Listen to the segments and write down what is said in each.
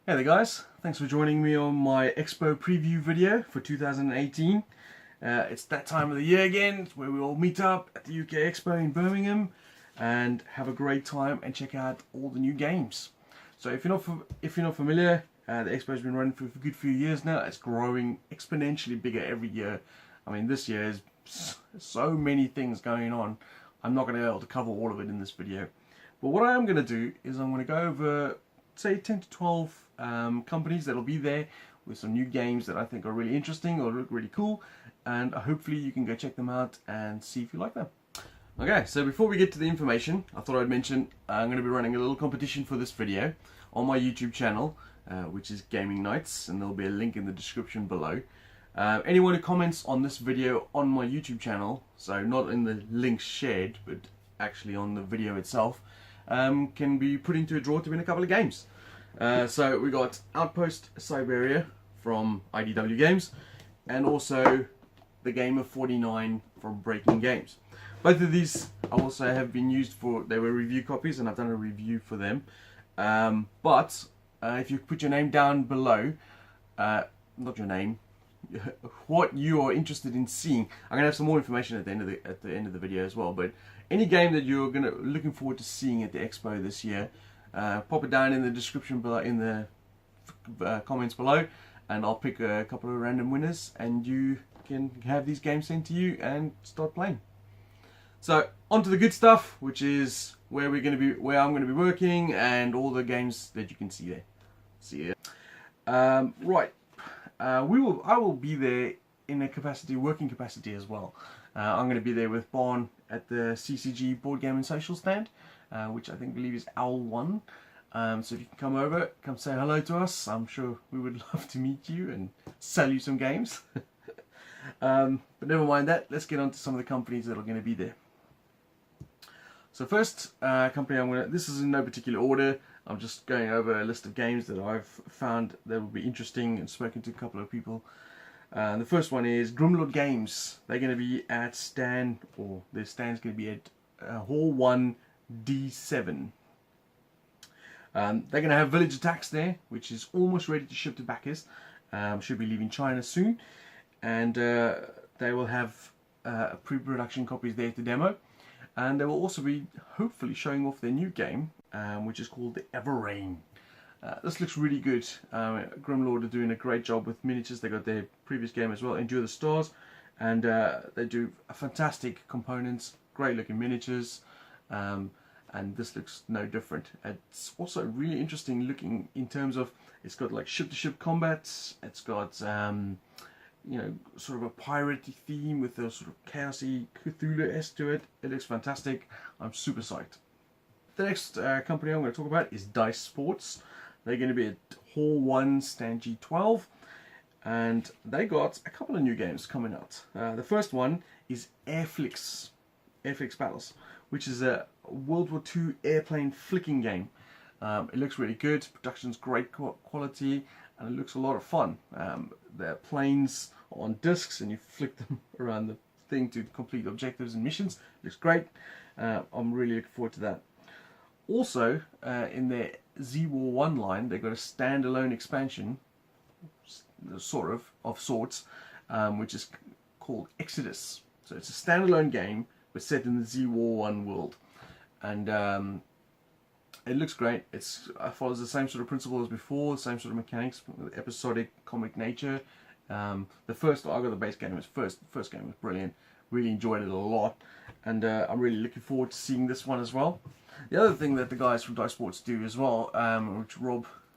Hey there guys, thanks for joining me on my Expo preview video for 2018. It's that time of the year again, it's where we all meet up at the UK Expo in Birmingham and have a great time and check out all the new games. So if you're not familiar, the Expo's been running for a good few years now. It's growing exponentially bigger every year. I mean, this year is so many things going on. I'm not going to be able to cover all of it in this video. But what I am going to do is I'm going to go over, say, 10 to 12 companies that'll be there with some new games that I think are really interesting or look really cool, and hopefully you can go check them out and see if you like them. Okay, so before we get to the information, I thought I'd mention I'm going to be running a little competition for this video on my YouTube channel, which is Gaming Nights, and there'll be a link in the description below. Anyone who comments on this video on my YouTube channel, so not in the links shared, but actually on the video itself, can be put into a draw to win a couple of games. So we got Outpost Siberia from IDW Games, and also the Game of 49 from Breaking Games. Both of these also have been used for, they were review copies and I've done a review for them. But if you put your name down below, not your name, what you are interested in seeing, I'm gonna have some more information at the end of the video as well. But any game that you're looking forward to seeing at the Expo this year, pop it down in the description below, in the comments below, and I'll pick a couple of random winners, and you can have these games sent to you and start playing. So on to the good stuff, which is where I'm going to be working, and all the games that you can see there. See ya. Right. I will be there in a working capacity as well. I'm going to be there with Barn at the CCG Board Game and Social stand, which I believe is L1. So if you can come over, come say hello to us. I'm sure we would love to meet you and sell you some games. But never mind that. Let's get on to some of the companies that are going to be there. So first company this is in no particular order. I'm just going over a list of games that I've found that will be interesting and spoken to a couple of people. The first one is Grimlord Games. They're going to be at their stand's going to be at Hall 1D7. They're going to have Village Attacks there, which is almost ready to ship to backers. Should be leaving China soon. And they will have pre-production copies there to demo. And they will also be hopefully showing off their new game, which is called the Everrain. This looks really good. Grimlord are doing a great job with miniatures. They got their previous game as well, Endure the Stars, and they do fantastic components, great looking miniatures, and this looks no different. It's also really interesting looking in terms of it's got like ship-to-ship combat. It's got you know, sort of a piratey theme with a sort of chaosy Cthulhu-esque to it. It looks fantastic. I'm super psyched. The next company I'm going to talk about is Dice Sports. They're going to be at Hall 1 Stand G12, and they got a couple of new games coming out. The first one is Airflix Battles, which is a World War II airplane flicking game. It looks really good, production's great quality, and it looks a lot of fun. The planes are on discs and you flick them around the thing to complete objectives and missions. It looks great. I'm really looking forward to that. Also, in their Z-War 1 line, they've got a standalone expansion, of sorts, which is called Exodus. So it's a standalone game, but set in the Z-War 1 world. And it looks great. It follows the same sort of principle as before, the same sort of mechanics, episodic comic nature. I got the base game. First game was brilliant. Really enjoyed it a lot, and I'm really looking forward to seeing this one as well. The other thing that the guys from Dice Sports do as well, which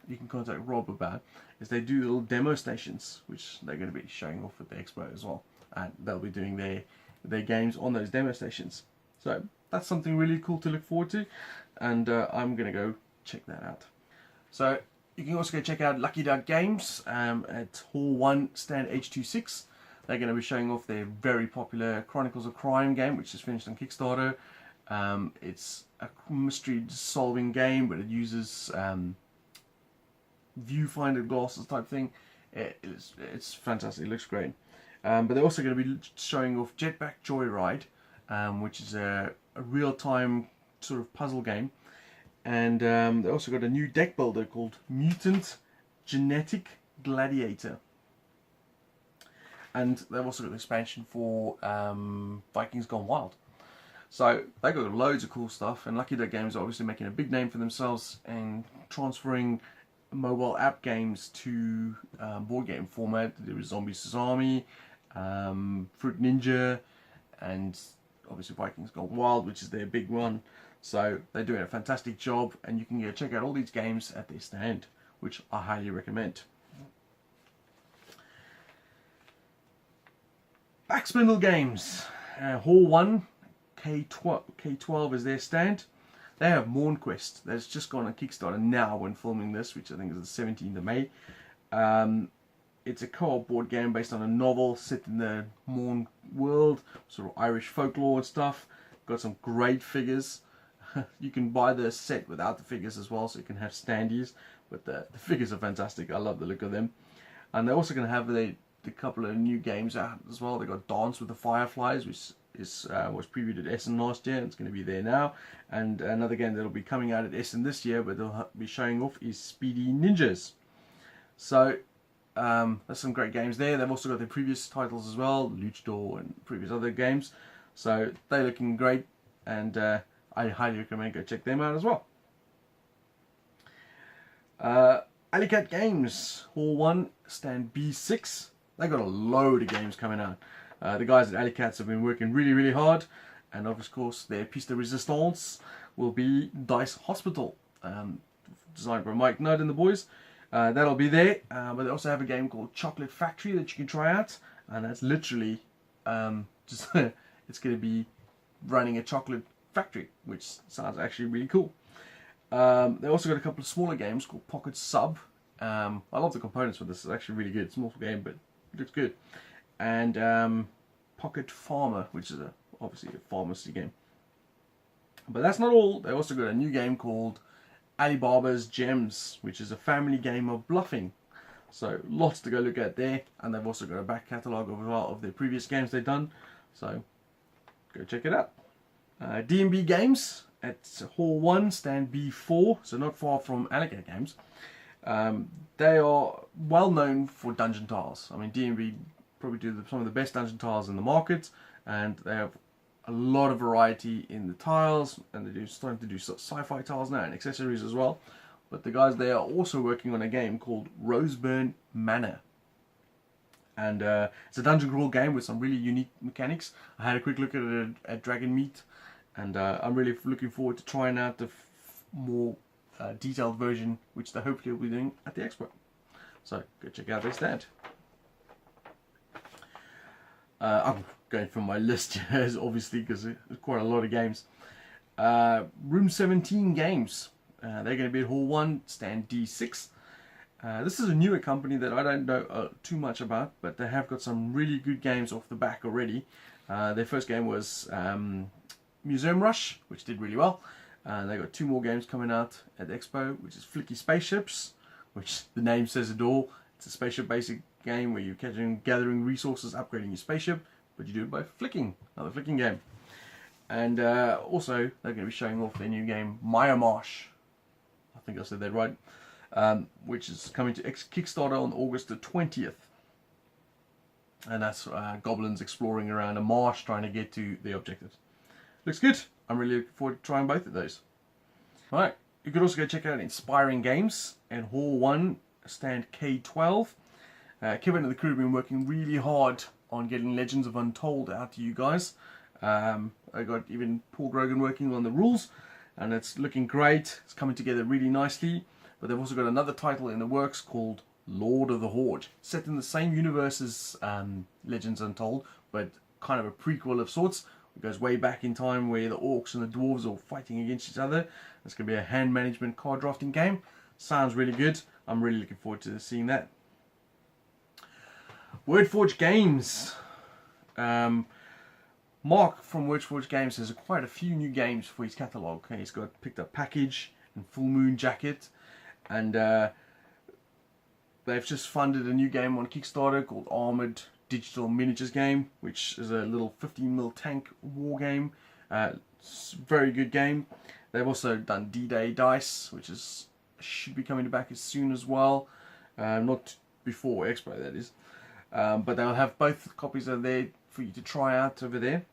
you can contact Rob about, is they do little demo stations, which they're going to be showing off at the Expo as well, and they'll be doing their games on those demo stations. So that's something really cool to look forward to, and I'm going to go check that out. So you can also go check out Lucky Duck Games at Hall 1 Stand H26. They're going to be showing off their very popular Chronicles of Crime game, which is finished on Kickstarter. It's a mystery solving game, but it uses viewfinder glasses type thing. It's fantastic. It looks great. But they're also going to be showing off Jetpack Joyride, which is a real-time sort of puzzle game. And they also got a new deck builder called Mutant Genetic Gladiator. And they've also got an expansion for Vikings Gone Wild. So they got loads of cool stuff, and Lucky Duck Games are obviously making a big name for themselves and transferring mobile app games to board game format. There is Zombie Sesame, Fruit Ninja, and obviously Vikings Gone Wild, which is their big one. So they're doing a fantastic job, and you can go check out all these games at their stand, which I highly recommend. Backspindle Games, Hall 1, K12 is their stand. They have Morn Quest that's just gone on Kickstarter now when filming this, which I think is the 17th of May. It's a co-op board game based on a novel set in the Morn world, sort of Irish folklore and stuff. Got some great figures. You can buy the set without the figures as well, so you can have standees, but the figures are fantastic. I love the look of them. And they're also going to have the couple of new games out as well. They got Dance with the Fireflies, which was previewed at Essen last year, and it's going to be there now. And another game that'll be coming out at Essen this year, but they'll be showing off, is Speedy Ninjas. So there's some great games there. They've also got their previous titles as well, Luchador and previous other games. So they're looking great, and I highly recommend go check them out as well. Alicat Games, Hall 1, stand B6. They got a load of games coming out. The guys at Alicats have been working really hard, and of course their piece de resistance will be Dice Hospital, designed by Mike Nudd and the boys. That'll be there, but they also have a game called Chocolate Factory that you can try out, and that's literally just it's going to be running a chocolate factory, which sounds actually really cool. They also got a couple of smaller games called Pocket Sub. I love the components for this. It's actually really good. Small game, but it looks good. And Pocket Farmer, which is obviously a pharmacy game. But that's not all. They also got a new game called Alibaba's Gems, which is a family game of bluffing. So lots to go look at there. And they've also got a back catalogue of a lot of their previous games they've done. So go check it out. D&B Games at Hall 1, stand B4, so not far from Alligator Games. They are well known for dungeon tiles. I mean, D&B probably do some of the best dungeon tiles in the market, and they have a lot of variety in the tiles, and they're starting to do sci-fi tiles now and accessories as well. But the guys there are also working on a game called Roseburn Manor. And it's a dungeon crawl game with some really unique mechanics. I had a quick look at it at Dragon Meat, and I'm really looking forward to trying out the more detailed version, which they hopefully will be doing at the Expo. So go check out their stand. I'm going from my list here, obviously, because there's quite a lot of games. Room 17 Games. They're going to be at Hall 1, stand D6. This is a newer company that I don't know too much about, but they have got some really good games off the back already. Their first game was Museum Rush, which did really well. They got 2 more games coming out at the Expo, which is Flicky Spaceships, which the name says it all. It's a spaceship basic game where you're gathering resources, upgrading your spaceship, but you do it by flicking. Another flicking game. And also, they're going to be showing off their new game, Maya Marsh. I think I said that right. Which is coming to Kickstarter on August the 20th. And that's goblins exploring around a marsh trying to get to their objectives. Looks good. I'm really looking forward to trying both of those. Alright, you could also go check out Inspiring Games at Hall 1, stand K12. Kevin and the crew have been working really hard on getting Legends of Untold out to you guys. I got even Paul Grogan working on the rules, and it's looking great. It's coming together really nicely. But they've also got another title in the works called Lord of the Horde, set in the same universe as Legends Untold, but kind of a prequel of sorts. It goes way back in time where the orcs and the dwarves are fighting against each other. It's going to be a hand management card drafting game. Sounds really good. I'm really looking forward to seeing that. Wordforge Games. Mark from Wordforge Games has quite a few new games for his catalogue. He's got Picked Up Package and Full Moon Jacket. And they've just funded a new game on Kickstarter called Armored Digital Miniatures Game, which is a little 15mm tank war game. It's a very good game. They've also done D-Day Dice, which should be coming back as soon as well. not before Expo, that is. But they'll have both copies of there for you to try out over there.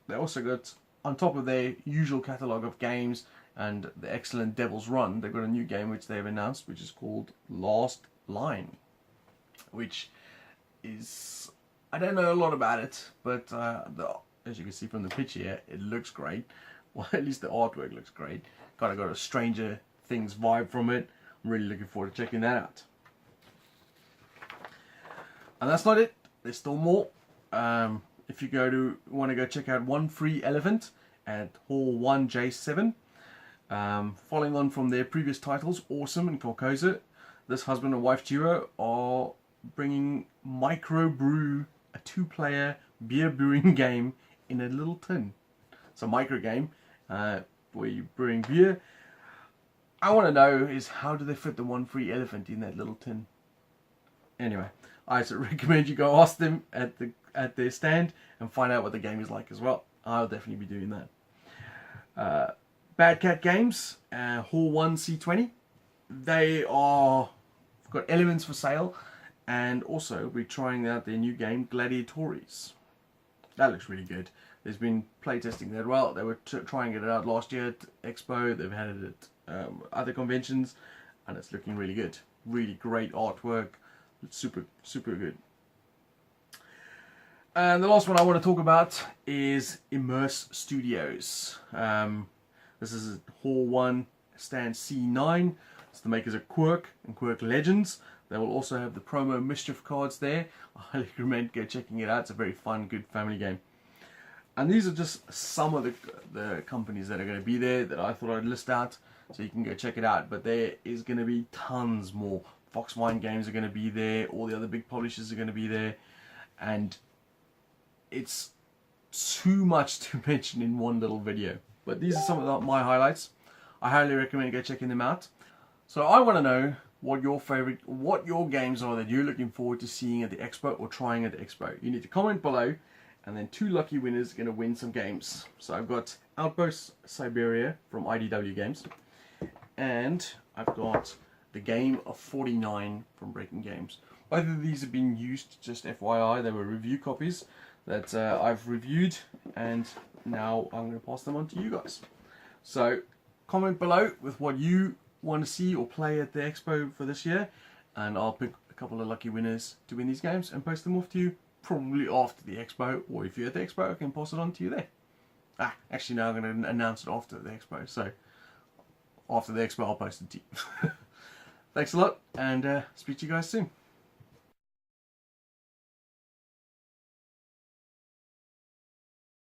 They also got, on top of their usual catalogue of games and the excellent Devil's Run, they've got a new game which they've announced, which is called Last Line, which is, I don't know a lot about it, but as you can see from the picture here, it looks great. Well, at least the artwork looks great. Kind of got a Stranger Things vibe from it. I'm really looking forward to checking that out. And that's not it. There's still more. If you want to go check out One Free Elephant at Hall 1J7. Following on from their previous titles, Awesome and Carcosa, this husband and wife duo are bringing Micro Brew, a 2-player beer brewing game in a little tin. It's a micro game where you're brewing beer. I want to know is how do they fit the One Free Elephant in that little tin? Anyway, I recommend you go ask them at their stand and find out what the game is like as well. I'll definitely be doing that. Bad Cat Games, Hall 1 C20. They are got elements for sale, and also we're trying out their new game Gladiator S. That looks really good. There's been playtesting that. Well, they were trying it out last year at Expo. They've had it at other conventions, and it's looking really good. Really great artwork. It's super good. And the last one I want to talk about is Immersion Studios. This is Hall 1, stand C9. It's the makers of Quirk and Quirk Legends. They will also have the promo Mischief cards there. I highly recommend go checking it out. It's a very fun, good family game. And these are just some of the companies that are going to be there that I thought I'd list out, so you can go check it out. But there is going to be tons more. Foxmine Games are going to be there. All the other big publishers are going to be there. And it's too much to mention in one little video. But these are some of my highlights. I highly recommend go checking them out. So I want to know what your games are that you're looking forward to seeing at the Expo or trying at the Expo. You need to comment below, and then 2 lucky winners are going to win some games. So I've got Outpost Siberia from IDW Games, and I've got the Game of 49 from Breaking Games. Both of these have been used, just FYI, they were review copies that I've reviewed, and now I'm going to pass them on to you guys. So comment below with what you want to see or play at the Expo for this year, and I'll pick a couple of lucky winners to win these games and post them off to you probably after the Expo, or if you're at the Expo I can pass it on to you there. Actually no, I'm going to announce it after the Expo, so after the Expo I'll post it to you. Thanks a lot, and speak to you guys soon.